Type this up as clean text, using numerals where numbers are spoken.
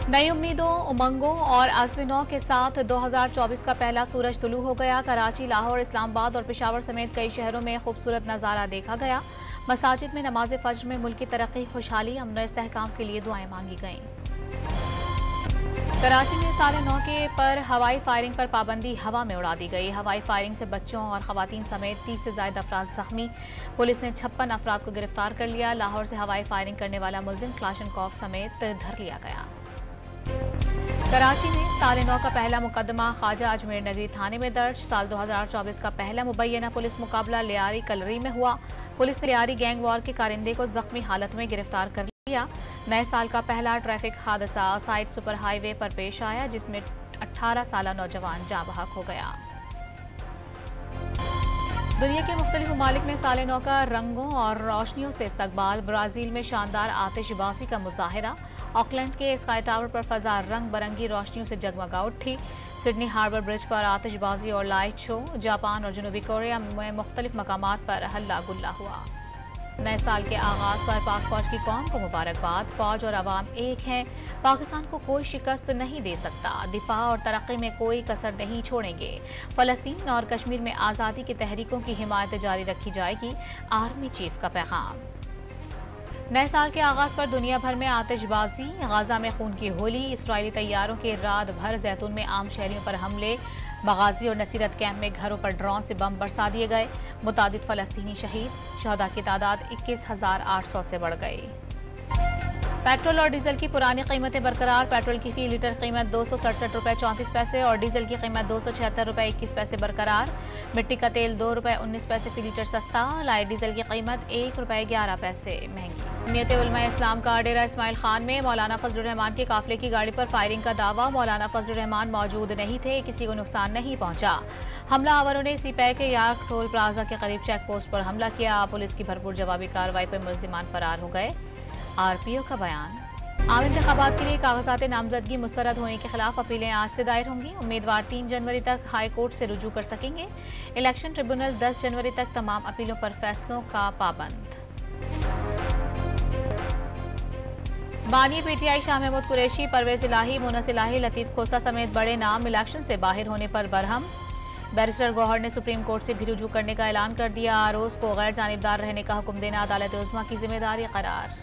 नई उम्मीदों, उमंगों और आज़मों के साथ 2024 का पहला सूरज तुलू हो गया। कराची, लाहौर, इस्लामाबाद और पेशावर समेत कई शहरों में खूबसूरत नज़ारा देखा गया। मसाजिद में नमाज फज्र में मुल्क की तरक्की, खुशहाली, अमन इस्तेहकाम के लिए दुआएं मांगी गईं। कराची में साले 9 के पर हवाई फायरिंग पर पाबंदी हवा में उड़ा दी गई। हवाई फायरिंग से बच्चों और खवातीन समेत 30 से ज्यादा अफराद जख्मी। पुलिस ने 56 अफराद को गिरफ्तार कर लिया। लाहौर से हवाई फायरिंग करने वाला मुलजिम क्लाशनकॉफ समेत धर लिया गया। कराची में साले 9 का पहला मुकदमा ख्वाजा अजमेर नगरी थाने में दर्ज। साल 2024 का पहला मुबैना पुलिस मुकाबला लियारी कलरी में हुआ। पुलिस ने लियारी गैंग वॉर के कारिंदे को जख्मी हालत में गिरफ्तार कर लिया। नए साल का पहला ट्रैफिक हादसा साइड सुपर हाईवे पर पेश आया, जिसमें 18 साला नौजवान जाँ बहक हो गया। दुनिया के मुख्तलिफ ममालिक में साले 9 का रंगों और रोशनियों से इस्तकबाल। ब्राजील में शानदार आतिशबाजी का मुजाहिरा। ऑकलैंड के स्काई टावर पर फजा रंग बरंगी रोशनियों से जगमगा उठी। सिडनी हार्बर ब्रिज पर आतिशबाजी और लाइट शो। जापान और जनूबी कोरिया में मुख्तलिफ मकामात पर हल्ला गुल्ला हुआ। नए साल के आगाज पर पाक फौज की कौम को मुबारकबाद। फौज और अवाम एक हैं, पाकिस्तान को कोई शिकस्त नहीं दे सकता। दिफा और तरक्की में कोई कसर नहीं छोड़ेंगे। फलस्तीन और कश्मीर में आज़ादी की तहरीकों की हिमायत जारी रखी जाएगी। आर्मी चीफ का पैगाम। नए साल के आगाज पर दुनिया भर में आतिशबाजी। गाजा में खून की होली। इसराइली तैयारों के रात भर जैतून में आम शहरियों पर हमले। बगाजी और नसीरत कैंप में घरों पर ड्रोन से बम बरसा दिए गए। मुतादिद फलस्तीनी शहीद। शहदा की तादाद 21,800 से बढ़ गई। पेट्रोल और डीजल की पुरानी कीमतें बरकरार। पेट्रोल की फी लीटर कीमत 267 रुपये 34 पैसे और डीजल की कीमत 276 रुपये 21 पैसे बरकरार। मिट्टी का तेल 2 रुपये 19 पैसे फी लीटर सस्ता। लाइट डीजल की कीमत 1 रुपये 11 पैसे महंगी। जमीयत उलमा इस्लाम का डेरा इस्माइल खान में मौलाना फजलुर रहमान के काफिले की गाड़ी पर फायरिंग का दावा। मौलाना फजलुर रहमान मौजूद नहीं थे, किसी को नुकसान नहीं पहुंचा। हमलावरों ने सीपैक के यार्क टोल प्लाजा के करीब चेक पोस्ट पर हमला किया। पुलिस की भरपूर जवाबी कार्रवाई पर मुल्जिमान फरार हो गए। आरपीओ का बयान। आम इंतखाबात के लिए कागजात नामजदगी मुस्तरद होने के खिलाफ अपीलें आज से दायर होंगी। उम्मीदवार 3 जनवरी तक हाई कोर्ट से रुजू कर सकेंगे। इलेक्शन ट्रिब्यूनल 10 जनवरी तक तमाम अपीलों पर फैसलों का पाबंद। बानी पीटीआई शाह महमूद कुरैशी, परवेज इलाही, मुनस इलाही, लतीफ खोसा समेत बड़े नाम इलेक्शन से बाहर होने पर बरहम। बैरिस्टर गौहर ने सुप्रीम कोर्ट से भी रुजू करने का ऐलान कर दिया। आरोज को गैर जानिबदार रहने का हुक्म देना अदालत उज़्मा की जिम्मेदारी करार।